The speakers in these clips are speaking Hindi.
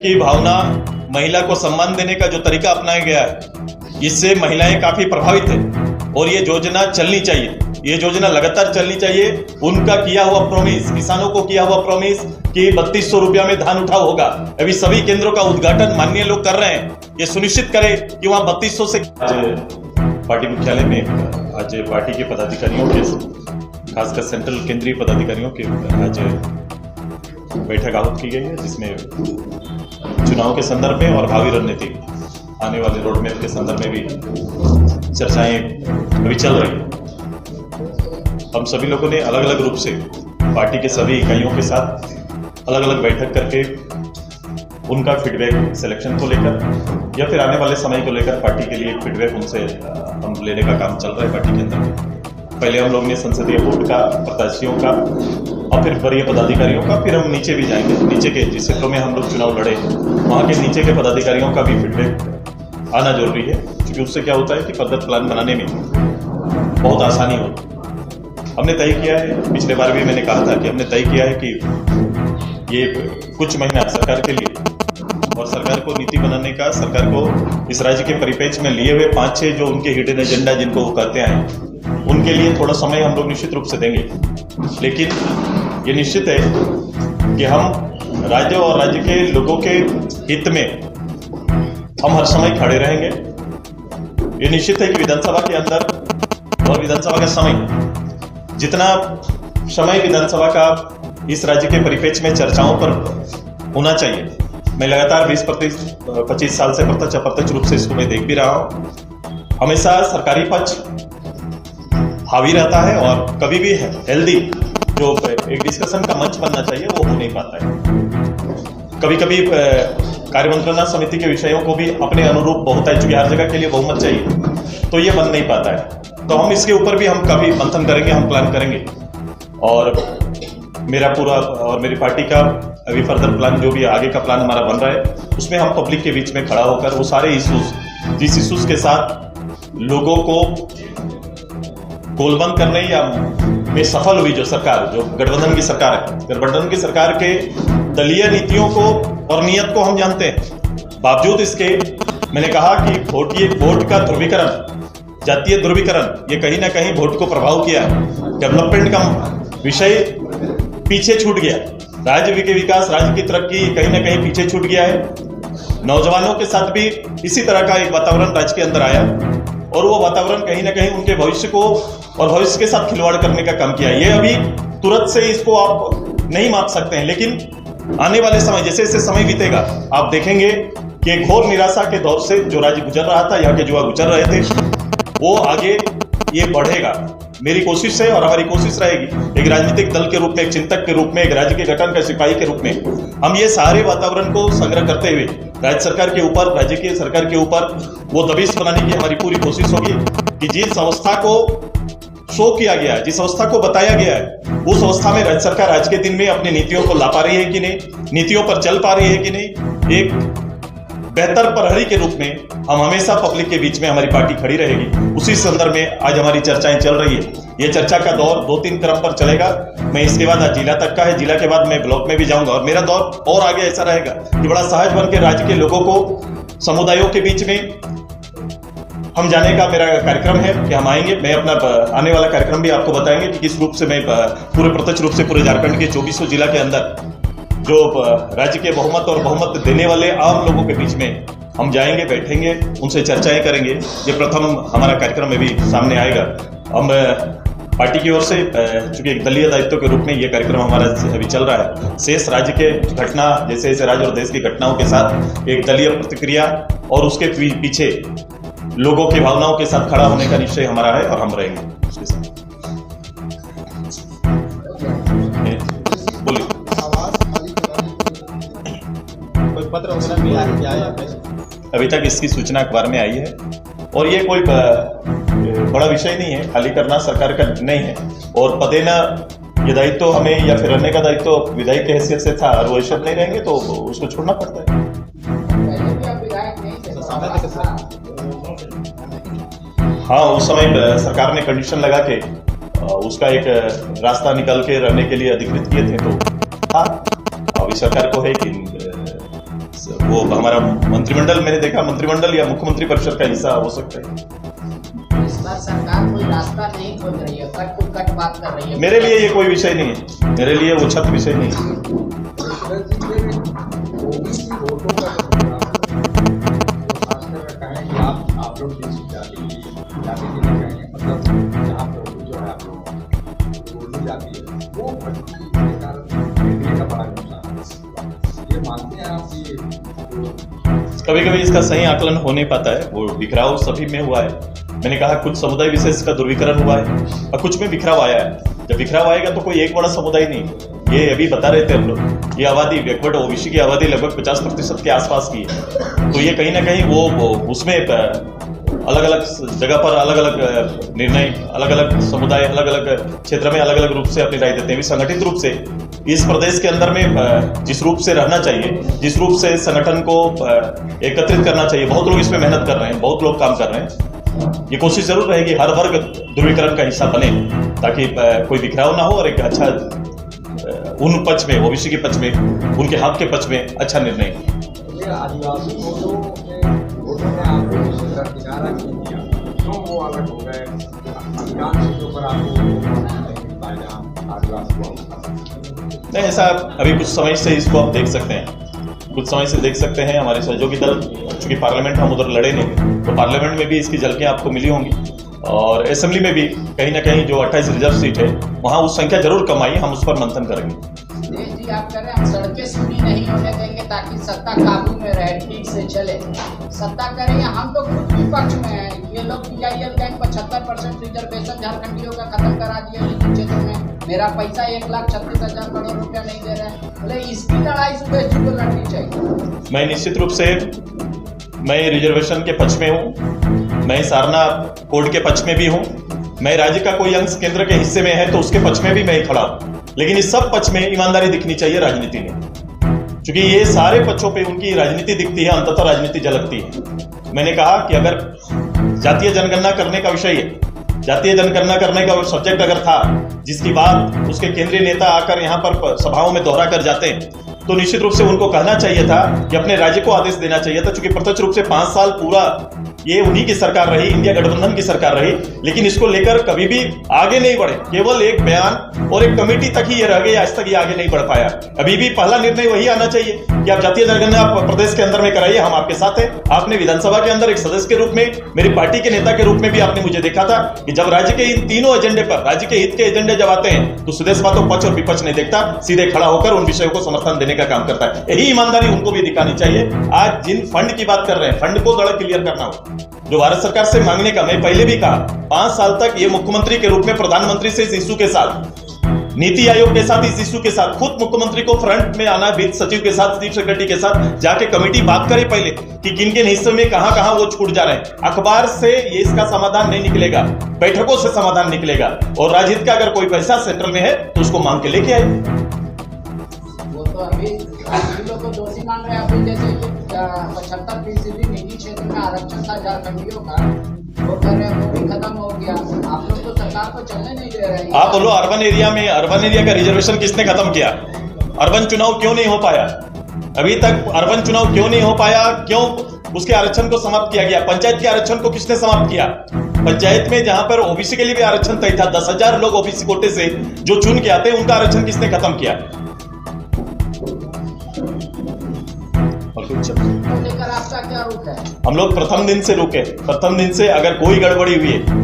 की भावना, महिला को सम्मान देने का जो तरीका अपनाया गया है, इससे महिलाएं काफी प्रभावित है और ये योजना चलनी चाहिए। ये योजना लगातार चलनी चाहिए। उनका किया हुआ प्रॉमिस, किसानों को किया हुआ प्रॉमिस कि 3200 रुपया में धान उठाव होगा, अभी सभी केंद्रों का उद्घाटन माननीय लोग कर रहे हैं। ये सुनिश्चित करें कि वहां 3200 से। पार्टी मुख्यालय में आज पार्टी के पदाधिकारियों के, खासकर सेंट्रल केंद्रीय पदाधिकारियों के आज बैठक आहूत की गई है, जिसमें चुनाव के संदर्भ में और भावी रणनीति, आने वाले रोड मैप के संदर्भ में भी चर्चाएं अभी चल रही हैं। हम सभी लोगों ने अलग अलग रूप से पार्टी के सभी इकाइयों के साथ अलग अलग बैठक करके उनका फीडबैक सिलेक्शन को लेकर या फिर आने वाले समय को लेकर पार्टी के लिए एक फीडबैक उनसे हम लेने का काम चल रहा है पार्टी के अंदर। पहले हम लोग ने संसदीय बोर्ड का, प्रत्याशियों का और फिर वरीय पदाधिकारियों का, फिर हम नीचे भी जाएंगे। नीचे के जिस क्षेत्रों में हम लोग चुनाव लड़े वहाँ के नीचे के पदाधिकारियों का भी फीडबैक आना जरूरी है, क्योंकि उससे क्या होता है कि पद्धत प्लान बनाने में बहुत आसानी होती है। हमने तय किया है, पिछले बार भी मैंने कहा था कि हमने तय किया है कि ये कुछ महीना सरकार के लिए और सरकार को नीति बनाने का, सरकार को इस राज्य के परिप्रेक्ष्य में लिए हुए 5-6 जो उनके हिडन एजेंडा जिनको वो कहते हैं, उनके लिए थोड़ा समय हम लोग निश्चित रूप से देंगे। लेकिन ये निश्चित है कि हम राज्य और राज्य के लोगों के हित में हम हर समय खड़े रहेंगे। ये निश्चित है कि विधानसभा के अंदर और विधानसभा का समय, जितना समय विधानसभा का इस राज्य के परिप्रेक्ष्य में चर्चाओं पर होना चाहिए, मैं लगातार 20-25 साल से प्रत्यक्ष अप्रत्यक्ष रूप से इसको मैं देख भी रहा हूं। हमेशा सरकारी पक्ष हावी रहता है और कभी भी हेल्दी जो एक डिस्कशन का मंच बनना चाहिए वो हो नहीं पाता है। कभी कभी कार्यमंत्रणा समिति के विषयों को भी अपने अनुरूप बहुत है, चूंकि हर जगह के लिए बहुमत चाहिए, तो ये बन नहीं पाता है। तो हम इसके ऊपर भी हम कभी मंथन करेंगे, हम प्लान करेंगे और मेरा पूरा और मेरी पार्टी का अभी फर्दर प्लान, जो भी आगे का प्लान हमारा बन रहा है, उसमें हम पब्लिक के बीच में खड़ा होकर वो सारे इश्यूज, जिस इश्यूज के साथ लोगों को गोलबंद करने या में सफल हुई जो सरकार, जो गठबंधन की सरकार है, गठबंधन की सरकार के दलीय नीतियों को और नियत को हम जानते हैं। बावजूद इसके मैंने कहा कि वोट का ध्रुवीकरण, जातीय ध्रुवीकरण, ये कहीं ना कहीं वोट को प्रभाव किया। डेवलपमेंट का विषय पीछे छूट गया, राज्य के विकास, राज्य की तरक्की कहीं ना कहीं पीछे छूट गया है। नौजवानों के साथ भी इसी तरह का एक वातावरण राज्य के अंदर आया और वो वातावरण कहीं ना कहीं उनके भविष्य को और भविष्य के साथ खिलवाड़ करने का काम किया। ये अभी तुरंत से इसको आप नहीं माप सकते हैं, लेकिन आने वाले समय, जैसे जैसे समय बीतेगा, आप देखेंगे कि एक घोर निराशा के दौर से जो राज्य गुजर रहा था, यहाँ के युवा गुजर रहे थे, वो आगे ये बढ़ेगा। मेरी कोशिश है और हमारी कोशिश रहेगी, एक राजनीतिक दल के रूप में, एक चिंतक के रूप में, एक राज्य के गठन का सिपाही के रूप में, हम ये सारे वातावरण को संग्रह करते हुए राज्य सरकार के ऊपर, राज्य की सरकार के ऊपर वो दबिश बनाने की हमारी पूरी कोशिश होगी कि जिस अवस्था को शो किया गया है, जिस अवस्था को बताया गया है, उस अवस्था में राज्य सरकार आज के दिन में अपनी नीतियों को ला पा रही है कि नहीं, नीतियों पर चल पा रही है कि नहीं। एक बेहतर प्रहरी के रूप में हम हमेशा पब्लिक के बीच में हमारी पार्टी खड़ी रहेगी। उसी संदर्भ में आज हमारी चर्चाएं चल रही है। ये चर्चा का दौर 2-3 क्रम पर चलेगा। मैं इसके बाद आज जिला तक का है, जिला के बाद मैं ब्लॉक में भी जाऊंगा और मेरा दौर और आगे ऐसा रहेगा कि बड़ा सहज बन के राज्य के लोगों को, समुदायों के बीच में हम जाने का मेरा कार्यक्रम है कि हम आएंगे। मैं अपना आने वाला कार्यक्रम भी आपको बताएंगे कि किस रूप से मैं पूरे प्रत्यक्ष रूप से पूरे झारखंड के 2400 जिला के अंदर जो राज्य के बहुमत और बहुमत देने वाले आम लोगों के बीच में हम जाएंगे, बैठेंगे, उनसे चर्चाएं करेंगे। ये प्रथम हमारा कार्यक्रम में भी सामने आएगा। हम पार्टी की ओर से, चूंकि एक दलीय दायित्व के रूप में ये कार्यक्रम हमारा अभी चल रहा है, शेष राज्य के घटना, जैसे जैसे राज्य और देश की घटनाओं के साथ एक दलीय प्रतिक्रिया और उसके पीछे लोगों की भावनाओं के साथ खड़ा होने का निश्चय हमारा है और हम रहेंगे उसके साथ। बोलिए। पत्र वगैरह मिला है क्या? अभी तक इसकी सूचना अखबार में आई है और ये कोई बड़ा विषय नहीं है, खाली करना सरकार का नहीं है और पदे न ये दायित्व हमें या फिर रहने का दायित्व विधायक की हैसियत से था और वो ऐसा नहीं रहेंगे तो उसको छोड़ना पड़ता है। हाँ, उस समय सरकार ने कंडीशन लगा के उसका एक रास्ता निकाल के रहने के लिए अधिकृत किए थे, तो हाँ, अभी सरकार को है कि वो हमारा मंत्रिमंडल, मैंने देखा मंत्रिमंडल या मुख्यमंत्री परिषद का हिस्सा हो सकता है। इस बार सरकार कोई रास्ता नहीं खोज रही है, कट टू कट बात कर रही है। मेरे लिए ये कोई विषय नहीं है, मेरे लिए वो छत विषय नहीं है। आप लोग जाति के लिए कहेंगे, मतलब जहाँ पर जो है आप लोग जाती है वो भटकी के कारण इंडिया का बड़ा नुकसान है। ये मानते हैं आप कि कभी कभी इसका सही आकलन हो नहीं पाता है, वो बिखराव सभी में हुआ है। मैंने कहा कुछ समुदाय विशेष का दुर्विकरण हुआ है और कुछ में बिखराव आया है। जब बिखराव आएगा तो कोई एक बड़ा समुदाय नहीं, ये अभी बता रहे थे हम लोग, ये आबादी बैकवर्ड ओबीसी की आबादी लगभग 50% के आसपास की है। तो ये कहीं ना कहीं वो उसमें अलग अलग जगह पर अलग अलग निर्णय, अलग अलग समुदाय अलग अलग क्षेत्र में अलग अलग रूप से अपनी राय देते हैं। संगठित रूप से इस प्रदेश के अंदर में जिस रूप से रहना चाहिए, जिस रूप से संगठन को एकत्रित करना चाहिए, बहुत लोग इसमें मेहनत कर रहे हैं, बहुत लोग काम कर रहे हैं। ये कोशिश जरूर रहेगी हर वर्ग ध्रुवीकरण का हिस्सा बने, ताकि कोई बिखराव ना हो और एक अच्छा उन पक्ष में, ओबीसी के पक्ष में, उनके हक के पक्ष में अच्छा निर्णय। आदिवासी वोटों ने आपको किनारा क्यों दिया, क्यों वो अलग हो गए? अधिकांश सीटों पर आपको नहीं, ऐसा अभी कुछ समय से इसको आप देख सकते हैं, कुछ समय से देख सकते हैं। हमारे सहयोगी दल, चूंकि पार्लियामेंट हम उधर लड़े नहीं, तो पार्लियामेंट में भी इसकी झलकियां आपको मिली होंगी और असेंबली में भी कहीं ना कहीं जो 28 रिजर्व सीट है वहां उस संख्या जरूर कम आई, हम उस पर मंथन करेंगे। जी आप कह रहे हैं हम सड़कें सूनी नहीं होने देंगे ताकि सत्ता काबू में रहे, ठीक से चले। सत्ता करेंगे, हम तो खुद विपक्ष में हैं। ये लोग PIL गैंग 75% रिजर्वेशन झारखंडियों का खत्म करा दिया इन क्षेत्रों में। मेरा पैसा 1,36,000 करोड़ रुपया नहीं दे रहे हैं। बोले इसकी लड़ाई सुदेश जी को लड़नी चाहिए। मैं निश्चित रूप से मैं रिजर्वेशन के पक्ष में हूँ, मैं सारना कोड के पक्ष में भी हूँ, मैं राज्य का कोई अंश केंद्र के हिस्से में है तो उसके पक्ष में भी मैं खड़ा हूँ। लेकिन इस सब पक्ष में ईमानदारी दिखनी चाहिए राजनीति में, क्योंकि ये सारे पक्षों पे उनकी राजनीति दिखती है, अंततः राजनीति झलकती है। मैंने कहा कि अगर जातीय जनगणना करने का विषय है, जातीय जनगणना करने का सब्जेक्ट अगर था जिसकी बात उसके केंद्रीय नेता आकर यहाँ पर सभाओं में दोहरा कर जाते हैं, तो निश्चित रूप से उनको कहना चाहिए था कि अपने राज्य को आदेश देना चाहिए था। क्योंकि प्रत्यक्ष रूप से 5 साल पूरा ये उन्हीं की सरकार रही, इंडिया गठबंधन की सरकार रही, लेकिन इसको लेकर कभी भी आगे नहीं बढ़े। केवल एक बयान और एक कमेटी तक ही ये रह गई, आज तक ये आगे नहीं बढ़ पाया। अभी भी पहला निर्णय वही आना चाहिए कि आप जातीय जनगणना प्रदेश के अंदर में कराइए, हम आपके साथ हैं। आपने विधानसभा के अंदर एक सदस्य के रूप में, मेरी पार्टी के नेता के रूप में भी आपने मुझे देखा था कि जब राज्य के इन तीनों एजेंडे पर, राज्य के हित के एजेंडे जब आते हैं तो सुदेश बातों पक्ष और विपक्ष नहीं देखता, सीधे खड़ा होकर उन विषयों को समर्थन देने का काम करता है। यही ईमानदारी उनको भी दिखानी चाहिए। आज जिन फंड की बात कर रहे हैं, फंड को जरा क्लियर करना हो, जो भारत सरकार से मांगने का, मैं पहले भी कहा 5 साल तक ये मुख्यमंत्री के रूप में प्रधानमंत्री से इस इश्यू के साथ, नीति आयोग के साथ इस इश्यू के साथ, खुद मुख्यमंत्री को फ्रंट में आना, वित्त सचिव के साथ, चीफ सेक्रेटरी के साथ जाके कमेटी बात करे पहले कि किन किन हिस्सों में कहां वो छूट जा रहे हैं। अखबार से ये इसका समाधान नहीं निकलेगा, बैठकों से समाधान निकलेगा। और राजहित का अगर कोई पैसा सेंट्रल में है तो उसको मांग के लेके आए। वो तो अभी लोग को दोषी मान रहे हैं। अभी जैसे 75% निजी क्षेत्र में आरक्षण था झारखंडियों का, वो कह रहे हैं वो भी खत्म हो गया। आप लोग तो सरकार को चलने नहीं दे रहे हैं। आप बोलो अर्बन एरिया का रिजर्वेशन किसने खत्म किया? अर्बन चुनाव क्यों नहीं हो पाया? अभी तक अर्बन चुनाव क्यों नहीं हो पाया? क्यों उसके आरक्षण को समाप्त किया गया? पंचायत के आरक्षण को किसने समाप्त किया? पंचायत में जहां पर ओबीसी के लिए भी आरक्षण तय था, 10,000 लोग ओबीसी कोटे से जो चुन के आते हैं, उनका आरक्षण किसने खत्म किया? लेकर आपका क्या रुख है? हम लोग प्रथम दिन से रुके। प्रथम दिन से अगर कोई गड़बड़ी हुई है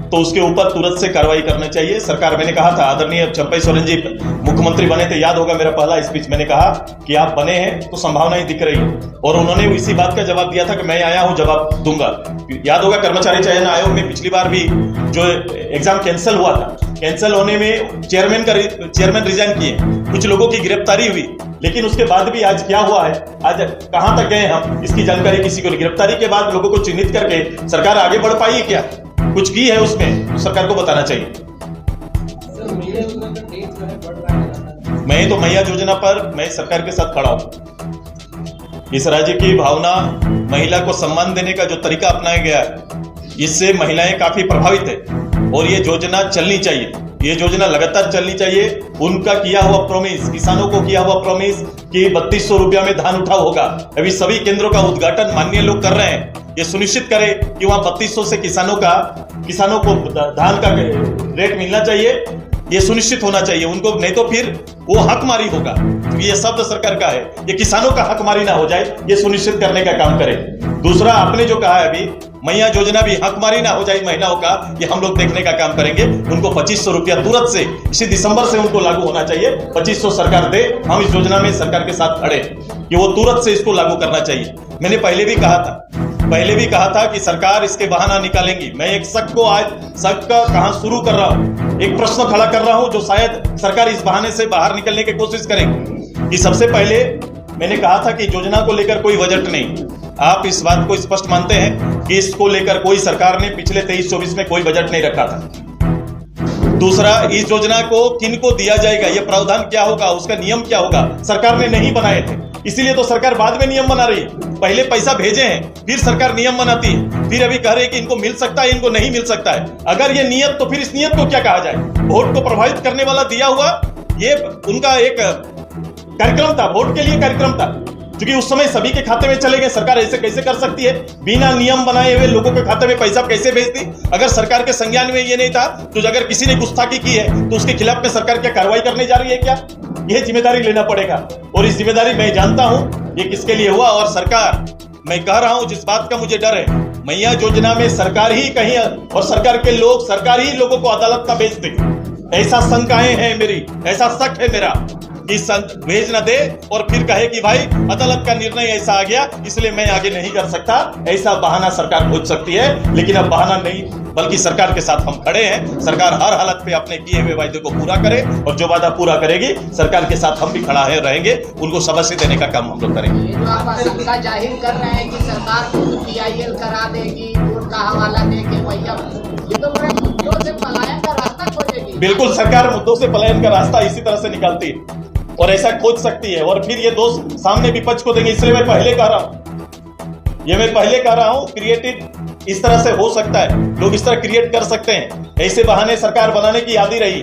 तो उसके ऊपर तुरंत से कार्रवाई करना चाहिए। सरकार, मैंने कहा था, आदरणीय चंपई सोरेन जी मुख्यमंत्री बने थे, याद होगा मेरा पहला स्पीच, मैंने कहा कि आप बने हैं तो संभावनाएं दिख रही है, और उन्होंने इसी बात का जवाब दिया था कि मैं आया हूं, जवाब दूंगा। याद होगा कर्मचारी चयन आयोग में पिछली बार भी जो एग्जाम कैंसिल हुआ था, कैंसिल होने में चेयरमैन रिजाइन किए, कुछ लोगों की गिरफ्तारी हुई, लेकिन उसके बाद भी आज क्या हुआ है, आज कहां तक गए हम, इसकी जानकारी किसी को नहीं। गिरफ्तारी के बाद लोगों को चिन्हित करके सरकार आगे बढ़ पाई है क्या? कुछ की है उसमें तो सरकार को बताना चाहिए। मैं तो मैया योजना पर मैं सरकार के साथ खड़ा हूं। इस राज्य की भावना, महिला को सम्मान देने का जो तरीका अपनाया गया है, इससे महिलाएं काफी प्रभावित है और ये योजना चलनी चाहिए। ये योजना लगातार चलनी चाहिए। उनका किया हुआ प्रॉमिस, किसानों को किया हुआ प्रॉमिस कि 3200 रुपया में धान उठाव होगा, अभी सभी केंद्रों का उद्घाटन माननीय लोग कर रहे हैं। ये सुनिश्चित करें कि वहां 3200 से किसानों को धान का रेट मिलना चाहिए, ये सुनिश्चित होना चाहिए उनको, नहीं तो फिर वो हकमारी होगा। तो ये शब्द सरकार का है, ये किसानों का हकमारी ना हो जाए, ये सुनिश्चित करने का काम करें। दूसरा, आपने जो कहा है अभी मैया योजना भी हकमारी ना हो जाए महिलाओं का, ये हम लोग देखने का काम करेंगे। उनको 2500 रुपया तुरंत से इसी दिसंबर से उनको लागू होना चाहिए। 2500 सरकार दे, हम इस योजना में सरकार के साथ खड़े कि वो तुरंत से इसको लागू करना चाहिए। मैंने पहले भी कहा था कि सरकार इसके बहाना निकालेंगी। मैं एक शक का कहां शुरू कर रहा हूं, एक प्रश्न खड़ा कर रहा हूं जो शायद सरकार इस बहाने से बाहर निकलने की कोशिश करेगी। कि सबसे पहले मैंने कहा था कि योजना को लेकर कोई बजट नहीं। आप इस बात को स्पष्ट मानते हैं कि इसको लेकर कोई सरकार ने पिछले 23-24 में कोई बजट नहीं रखा था। दूसरा, इस योजना को किनको दिया जाएगा, यह प्रावधान क्या होगा, उसका नियम क्या होगा, सरकार ने नहीं बनाए थे। इसीलिए तो सरकार बाद में नियम बना रही है। पहले पैसा भेजे हैं, फिर सरकार नियम बनाती है, फिर अभी कह रहे हैं कि इनको मिल सकता है, इनको नहीं मिल सकता है। अगर ये नियत, तो फिर इस नियत को क्या कहा जाए? वोट को प्रभावित करने वाला दिया हुआ ये उनका एक कार्यक्रम था, वोट के लिए कार्यक्रम था, क्योंकि उस समय सभी के खाते में चले गए। सरकार ऐसे कैसे कर सकती है? बिना नियम बनाए हुए लोगों के खाते में पैसा कैसे भेज दी? अगर सरकार के संज्ञान में ये नहीं था, तो अगर किसी ने गुस्ताखी की है तो उसके खिलाफ में सरकार क्या कार्रवाई करने जा रही है क्या? यह जिम्मेदारी लेना पड़ेगा, और इस जिम्मेदारी मैं जानता हूं ये किसके लिए हुआ। और सरकार, मैं कह रहा हूं, जिस बात का मुझे डर है, मैया योजना में सरकार ही कहीं और सरकार के लोग, सरकार ही लोगों को अदालत का भेज दे, ऐसा शंकाएं हैं मेरी, ऐसा शक है मेरा कि भेज न दे और फिर कहे कि भाई अदालत का निर्णय ऐसा आ गया इसलिए मैं आगे नहीं कर सकता। ऐसा बहाना सरकार खोज सकती है, लेकिन अब बहाना नहीं, बल्कि सरकार के साथ हम खड़े हैं। सरकार हर हालत पे अपने किए हुए वायदे को पूरा करे, और जो वादा पूरा करेगी सरकार के साथ हम भी खड़ा है रहेंगे, उनको शाबाशी देने का काम हम लोग करेंगे। ये जो आप आशंका जाहिर कर रहे हैं कि सरकार खुद PIL करा देगी, वोट का हवाला देके भैया, ये तो बड़े मुद्दों से पलायन का रास्ता खोजेगी। बिल्कुल, सरकार मुद्दों से पलायन का रास्ता इसी तरह से निकालती है और ऐसा खोज सकती है, और फिर ये दोष सामने विपक्ष को देंगे। इसलिए मैं पहले कह रहा हूं, क्रिएटिव इस तरह से हो सकता है, लोग इस तरह क्रिएट कर सकते हैं, ऐसे बहाने सरकार बनाने की आदी रही।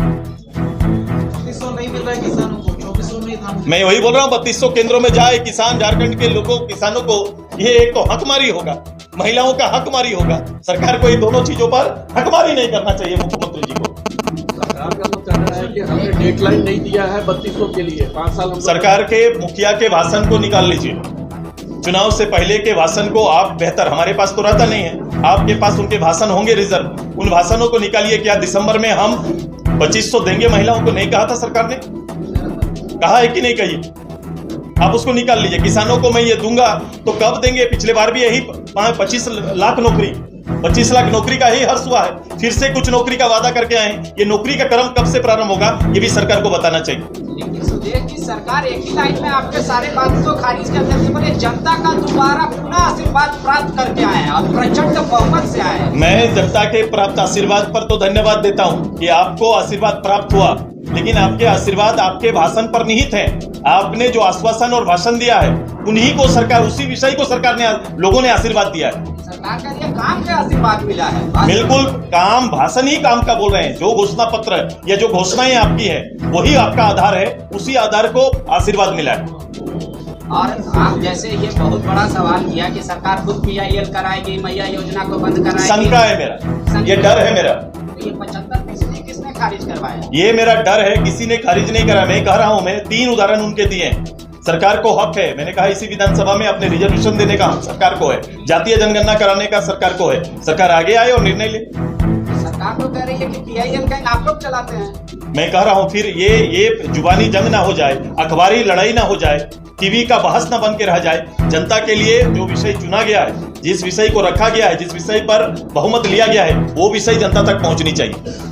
3200 नहीं मिल रहा है किसानों को, 2400 में था। मैं वही बोल रहा हूँ, 3200 केंद्रों में जाए किसान, झारखंड के लोगों, किसानों को, ये एक तो हकमारी होगा, महिलाओं का हकमारी होगा। सरकार को ये दोनों चीजों पर हकमारी नहीं करना चाहिए मुख्यमंत्री जी को। सरकार का तो कहना है कि हमने डेडलाइन नहीं दिया है 3200 के लिए, 5 साल। सरकार के मुखिया के भाषण को निकाल लीजिए, चुनाव से पहले के भाषण को आप बेहतर, हमारे पास तो रहता नहीं है, आपके पास उनके भाषण होंगे रिजर्व, उन भाषणों को निकालिए। क्या दिसंबर में हम 2500 देंगे महिलाओं को? नहीं कहा था सरकार ने? कहा है कि नहीं कही? आप उसको निकाल लीजिए। किसानों को मैं ये दूंगा तो कब देंगे? पिछले बार भी यही 25 लाख नौकरी का ही हर्ष हुआ है, फिर से कुछ नौकरी का वादा करके आए हैं। ये नौकरी का क्रम कब से प्रारंभ होगा, ये भी सरकार को बताना चाहिए। लेकिन सुदेश जी, सरकार एक ही लाइन में आपके सारे बात को खारिज कर देती है, बोले जनता का दोबारा पुनः आशीर्वाद प्राप्त करके आए हैं और प्रचंड बहुमत से आए हैं। मैं जनता के प्राप्त आशीर्वाद पर तो धन्यवाद देता हूं कि आपको आशीर्वाद प्राप्त हुआ, लेकिन आपके आशीर्वाद आपके भाषण पर निहित है। आपने जो आश्वासन और भाषण दिया है, उन्हीं को सरकार, उसी विषय को सरकार ने, लोगों ने आशीर्वाद दिया है। सरकार का ये काम के आशीर्वाद मिला है। बिल्कुल, काम, भाषण ही काम का बोल रहे हैं। जो घोषणा पत्र या जो घोषणाएं आपकी है, वही आपका आधार है, उसी आधार को आशीर्वाद मिला है। और आप जैसे ये बहुत बड़ा सवाल किया कि सरकार खुद PIL कराएगी, मैया योजना को बंद कराएगी, शंका है मेरा, ये डर है मेरा। तो ये 75% किसने खारिज करवाया? ये मेरा डर है, किसी ने खारिज नहीं करा। मैं कह रहा हूं, मैं 3 उदाहरण उनके दिए हैं। सरकार को हक है, मैंने कहा इसी विधानसभा में अपने रिजर्वेशन देने का सरकार को है, जातीय जनगणना कराने का सरकार को है। सरकार आगे आए और निर्णय ले। सरकार तो कह रही है कि PIL का आप लोग चलाते हैं। मैं कह रहा हूं, फिर ये जुबानी जंग ना हो जाए, अखबारी लड़ाई ना हो जाए, टीवी का बहस ना बन के रह जाए। जनता के लिए जो विषय चुना गया है, जिस विषय को रखा गया है, जिस विषय पर बहुमत लिया गया है, वो विषय जनता तक पहुंचनी चाहिए।